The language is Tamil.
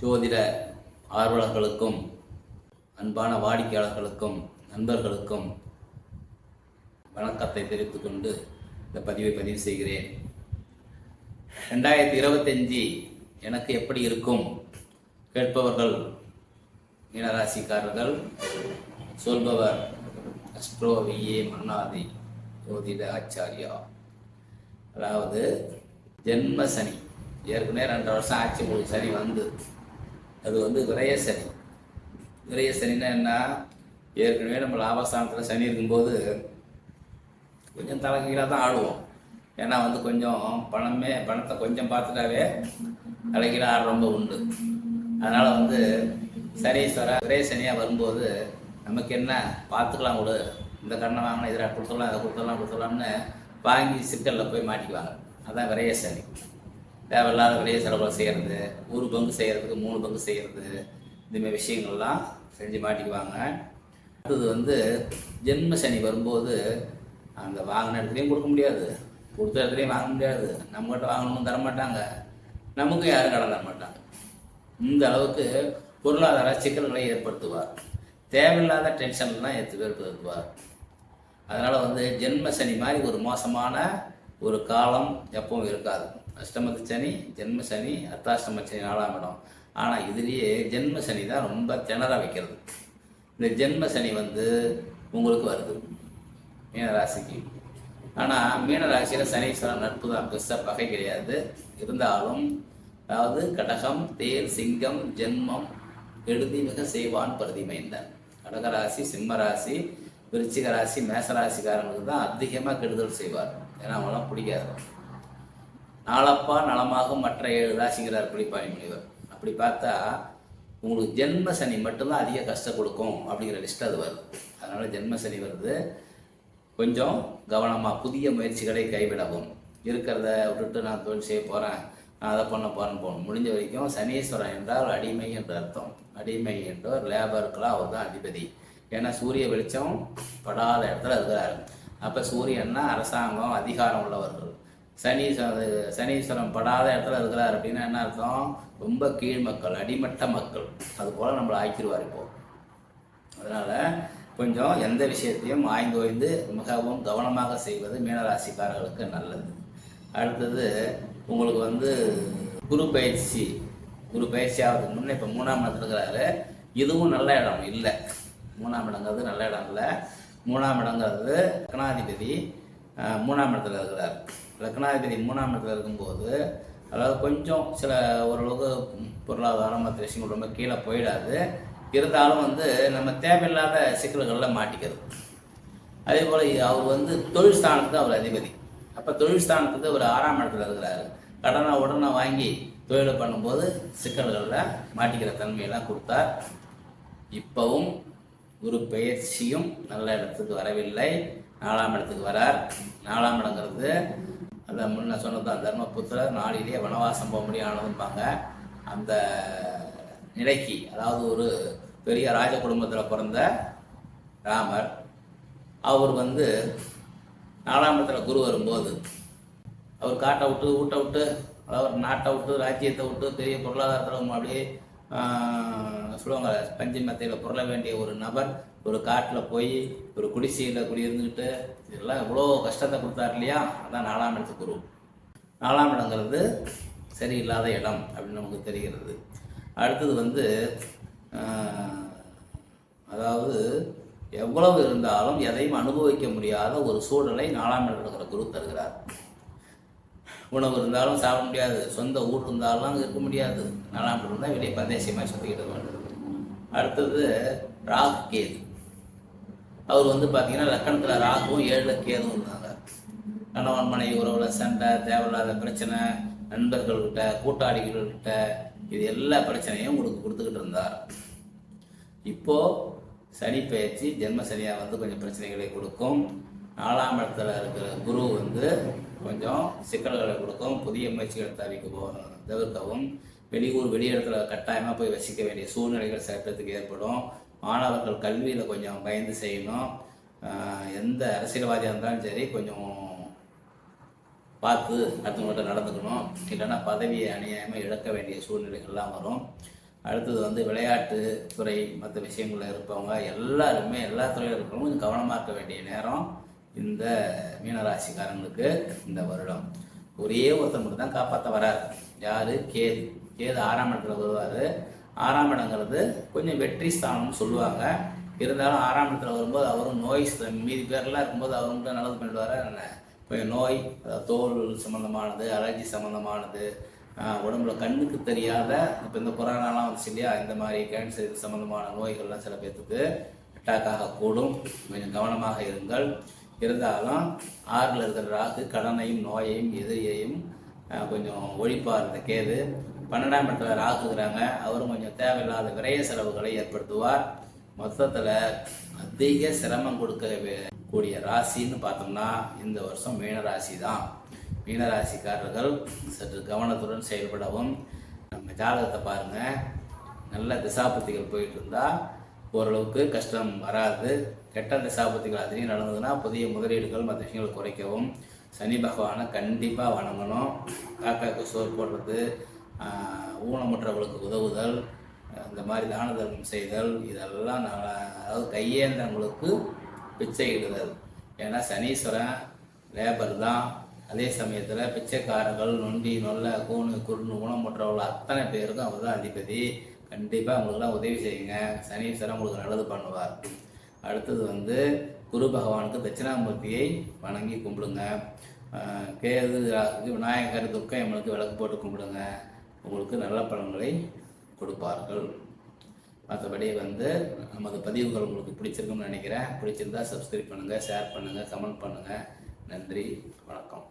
ஜோதிட ஆர்வலர்களுக்கும் அன்பான வாடிக்கையாளர்களுக்கும் நண்பர்களுக்கும் வணக்கத்தை தெரிவித்துக் கொண்டு இந்த பதிவை பதிவு செய்கிறேன். 2025 எனக்கு எப்படி இருக்கும்? கேட்பவர்கள் மீனராசிக்காரர்கள், சொல்பவர் அஸ்ட்ரோ விஏ மன்னாதி ஜோதிட ஆச்சாரியா. அதாவது ஜென்ம சனி ஏற்கனவே 2 வருஷம் ஆட்சி உங்களுக்கு சனி அது விரய சனி. விரய சனின்னா என்ன? ஏற்கனவே நம்ம லாபஸ்தானத்தில் சனி இருக்கும்போது கொஞ்சம் தலைகீழாக தான் ஆடுவோம். ஏன்னா கொஞ்சம் பணத்தை கொஞ்சம் பார்த்துட்டாவே தலைகீழாக ஆடுறவங்க உண்டு. அதனால் சனீஸ்வர விரய சனியாக வரும்போது நமக்கு என்ன பார்த்துக்கலாம், கூட இந்த கண்ணை வாங்கினா இதில் கொடுத்துடலாம், அதை கொடுத்துடலாம்னு வாங்கி சிக்கலில் போய் மாட்டிக்குவாங்க. அதான் விரய சனி. தேவையில்லாத விரைய செலவுகள் செய்கிறது, 1 பங்கு செய்கிறதுக்கு 3 பங்கு செய்கிறது, இதுமாதிரி விஷயங்கள்லாம் செஞ்சு மாட்டிக்குவாங்க. அடுத்தது ஜென்ம சனி வரும்போது அந்த வாங்கின இடத்துலையும் கொடுக்க முடியாது, கொடுத்த இடத்துலையும் வாங்க முடியாது, நம்மகிட்ட வாங்கணும்னு தரமாட்டாங்க, நமக்கும் யாரும் கடன் தரமாட்டாங்க. இந்த அளவுக்கு பொருளாதார சிக்கல்களை ஏற்படுத்துவார். தேவையில்லாத டென்ஷன்லாம் ஏற்படுத்துவார். அதனால் ஜென்ம சனி மாதிரி ஒரு மோசமான ஒரு காலம் எப்பவும் இருக்காது. அஷ்டமத்து சனி, ஜென்ம சனி, அர்த்தாஷ்டம சனி 4ஆம் இடம். ஆனால் இதுலேயே ஜென்ம சனி தான் ரொம்ப திணற வைக்கிறது. இந்த ஜென்ம சனி உங்களுக்கு வருது மீனராசிக்கு. ஆனால் மீனராசியில் சனீஸ்வரன் நட்பு தான், பெருசாக பகை கிடையாது. இருந்தாலும் அதாவது கடகம், தேர், சிங்கம், ஜென்மம் எழுதி மிக செய்வான் பிரதிமைந்தன். கடகராசி, சிம்மராசி, விருச்சிக ராசி, மேசராசிக்காரங்களுக்கு தான் அதிகமாக கெடுதல் செய்வார். ஏன்னா அவங்களாம் பிடிக்காது. நாளப்பா நலமாகும் மற்ற 7 ராசிங்கிறார் புலிப்பாணி முனிவர். அப்படி பார்த்தா உங்களுக்கு ஜென்ம சனி மட்டும்தான் அதிக கஷ்டம் கொடுக்கும் அப்படிங்கிற லிஸ்ட் அது வருது. அதனால் ஜென்ம சனி வருது. கொஞ்சம் கவனமாக புதிய முயற்சிகளை கைவிடவும். இருக்கிறத விட்டுட்டு நான் தொழில் செய்ய போகிறேன், நான் அதை பண்ண போகணும். முடிஞ்ச வரைக்கும் சனீஸ்வரன் என்றால் அடிமை என்று அர்த்தம். அடிமை என்றவர் லேபருக்கெல்லாம் அவர் தான் அதிபதி. ஏன்னா சூரிய வெளிச்சம் படாத இடத்துல இருக்கிறாரு. அப்போ சூரியன்னா அரசாங்கம், அதிகாரம் உள்ளவர்கள். சனீஸ்வரன் படாத இடத்துல இருக்கிறார் அப்படின்னா என்ன அர்த்தம்? ரொம்ப கீழ் மக்கள், அடிமட்ட மக்கள். அதுபோல் நம்மளை ஆக்கிடுவார் இப்போ. அதனால் கொஞ்சம் எந்த விஷயத்தையும் ஆய்ந்து ஓய்ந்து மிகவும் கவனமாக செய்வது மீனராசிக்காரர்களுக்கு நல்லது. அடுத்தது உங்களுக்கு குரு பயிற்சி ஆகிறதுக்கு முன்னே இப்போ 3ஆம் இடத்துல இருக்கிறாரு. இதுவும் நல்ல இடம் இல்லை. 3ஆம் இடங்கிறது நல்ல இடம் இல்லை. 3ஆம் இடங்கிறது லக்னாதிபதி 3ஆம் இடத்துல இருக்கிறார். லக்னாதிபதி 3ஆம் இடத்துல இருக்கும்போது அதாவது கொஞ்சம் சில ஓரளவுக்கு பொருளாதாரம் மற்ற விஷயங்கள் ரொம்ப கீழே போயிடாது. இருந்தாலும் நம்ம தேவையில்லாத சிக்கல்களில் மாட்டிக்கிறது. அதே போல் அவர் தொழில் ஸ்தானத்துக்கு அவர் அதிபதி. அப்போ தொழில் ஸ்தானத்துக்கு அவர் 6ஆம் இடத்துல இருக்கிறாரு. கடனை உடனே வாங்கி தொழிலை பண்ணும்போது சிக்கல்களில் மாட்டிக்கிற தன்மையெல்லாம் கொடுத்தார். இப்போவும் குரு பயிற்சியும் நல்ல இடத்துக்கு வரவில்லை, 4ஆம் இடத்துக்கு வரார். 4ஆம் இடங்கிறது அந்த முன்ன சொன்னதான் தர்மபுத்திரர் நாளிலேயே வனவாசம் போக முடியும் ஆனதும்பாங்க. அந்த நிலைக்கு, அதாவது ஒரு பெரிய ராஜ குடும்பத்தில் பிறந்த ராமர், அவர் 4ஆம் இடத்துல குரு வரும்போது அவர் காட்டை விட்டு ஊட்ட விட்டு, அதாவது நாட்டை விட்டு ராஜ்யத்தை விட்டு பெரிய பொருளாதாரத்தில் அப்படியே சொல்லுவாங்க பஞ்சமத்தையில் புரள வேண்டிய ஒரு நபர் ஒரு காட்டில் போய் ஒரு குடிசையில் குடியிருந்துக்கிட்டு இதெல்லாம் எவ்வளோ கஷ்டத்தை கொடுத்தார் இல்லையா? அதான் 4ஆம் இடத்து குரு. 4ஆம் இடங்கிறது சரியில்லாத இடம் அப்படின்னு நமக்கு தெரிகிறது. அடுத்தது அதாவது எவ்வளவு இருந்தாலும் எதையும் அனுபவிக்க முடியாத ஒரு சூழலை 4ஆம் இடத்துல இருக்கிற குரு தருகிறார். உணவு இருந்தாலும் சாப்பிட முடியாது, சொந்த ஊர் இருந்தாலும் அங்கே இருக்க முடியாது. 4ஆம் இடம் இருந்தால் வெளியே பிரதேசமாக சுற்றிக்கிட வேண்டும். அடுத்தது ராகு கேது. அவர் பார்த்தீங்கன்னா லக்கணத்தில் ராகுவும் 7ல் கேதுவும் இருந்தாங்க. கணவன் மனைவி உறவில் சண்டை, தேவையில்லாத பிரச்சனை, நண்பர்கள்கிட்ட, கூட்டாளிகள்கிட்ட, இது எல்லா பிரச்சனையும் உங்களுக்கு கொடுத்துக்கிட்டு இருந்தார். இப்போது சனி பயிற்சி ஜென்ம சனியாக கொஞ்சம் பிரச்சனைகளை கொடுக்கும். 4ஆம் இடத்துல இருக்கிற குரு கொஞ்சம் சிக்கல்களை கொடுக்கும். புதிய முயற்சிகளை தவிர்க்கவும், வெளியூர் வெளியிடத்துல கட்டாயமாக போய் வசிக்க வேண்டிய சூழ்நிலைகள் சட்டத்துக்கு ஏற்படும். மாணவர்கள் கல்வியில் கொஞ்சம் பயந்து செய்யணும். எந்த அரசியல்வாதியாக இருந்தாலும் சரி கொஞ்சம் பார்த்து அடுத்தவங்கள்ட்ட நடந்துக்கணும். இல்லைன்னா பதவியை அநியாயமாக இழக்க வேண்டிய சூழ்நிலைகள்லாம் வரும். அடுத்தது வந்து விளையாட்டு துறை மற்ற விஷயங்களில் இருப்பவங்க எல்லாருமே எல்லா துறையில் இருக்கிறவங்க கொஞ்சம் கவனமாக இருக்க வேண்டிய நேரம் இந்த மீனராசிக்காரங்களுக்கு இந்த வருடம். ஒரே ஒருத்தர் மட்டும் தான் காப்பாற்ற வராரு. யார்? கேது. கேது 6ஆம் இடத்துல வருவார். 6ஆம் இடங்கிறது கொஞ்சம் வெற்றி ஸ்தானம்னு சொல்லுவாங்க. இருந்தாலும் 6ஆம் இடத்துல வரும்போது அவரும் நோய் மீதி பேர்லாம் இருக்கும்போது அவரும் கூட நல்லது பண்ணிடுவார். கொஞ்சம் நோய், தோல் சம்மந்தமானது, அலர்ஜி சம்மந்தமானது, உடம்புல கண்ணுக்கு தெரியாத இப்போ இந்த கொரோனாலாம் வந்துச்சு இல்லையா, இந்த மாதிரி கேன்சர் இது சம்மந்தமான நோய்கள்லாம் சில பேர்த்துக்கு அட்டாக் ஆகக்கூடும். கொஞ்சம் கவனமாக இருங்கள். இருந்தாலும் 6ல் இருக்கிற ராகு கடனையும் நோயையும் எதிரியையும் கொஞ்சம் ஒழிப்பார் இந்த கேது. 12ஆம் இடத்துல ராகு இருக்கிறாங்க. அவரும் கொஞ்சம் தேவையில்லாத விரைய செலவுகளை ஏற்படுத்துவார். மொத்தத்தில் அதிக சிரமம் கொடுக்க கூடிய ராசின்னு பார்த்தோம்னா இந்த வருஷம் மீனராசி தான். மீனராசிக்காரர்கள் சற்று கவனத்துடன் செயல்படவும். நம்ம ஜாதகத்தை பாருங்கள், நல்ல திசாபுத்திகள் போயிட்டு இருந்தால் ஓரளவுக்கு கஷ்டம் வராது. கெட்ட திசாபுத்திகள் அதிகம் நடந்ததுன்னா புதிய முதலீடுகள் மற்ற விஷயங்கள் குறைக்கவும். சனி பகவானை கண்டிப்பாக வணங்கணும். காக்காவுக்கு சோறு போடுறது, ஊனமுற்றவர்களுக்கு உதவுதல், இந்த மாதிரி தான தர்மம் செய்தல், இதெல்லாம் அதாவது கையேந்திரங்களுக்கு பிச்சை இடுதல். ஏன்னா சனீஸ்வரன் லேபர் தான். அதே சமயத்தில் பிச்சைக்காரர்கள், நொண்டி, நொல்ல, கூணு, குருணு, ஊனமுற்றவர்கள் அத்தனை பேருக்கும் அவர் தான் அதிபதி. கண்டிப்பாக அவங்களுக்குலாம் உதவி செய்யுங்க. சனீஸ்வரன் உங்களுக்கு நல்லது பண்ணுவார். அடுத்தது வந்து குரு பகவானுக்கு தட்சிணாமூர்த்தியை வணங்கி கும்பிடுங்க. கேது விநாயகர், துர்க்கை அம்மனுக்கு விளக்கு போட்டு கும்பிடுங்க. உங்களுக்கு நல்ல பலன்களை கொடுப்பார்கள். மற்றபடி வந்து நமது பதிவுகள் உங்களுக்கு பிடிச்சிருக்குன்னு நினைக்கிறேன். பிடிச்சிருந்தா சப்ஸ்கிரைப் பண்ணுங்கள், ஷேர் பண்ணுங்கள், கமெண்ட் பண்ணுங்கள். நன்றி, வணக்கம்.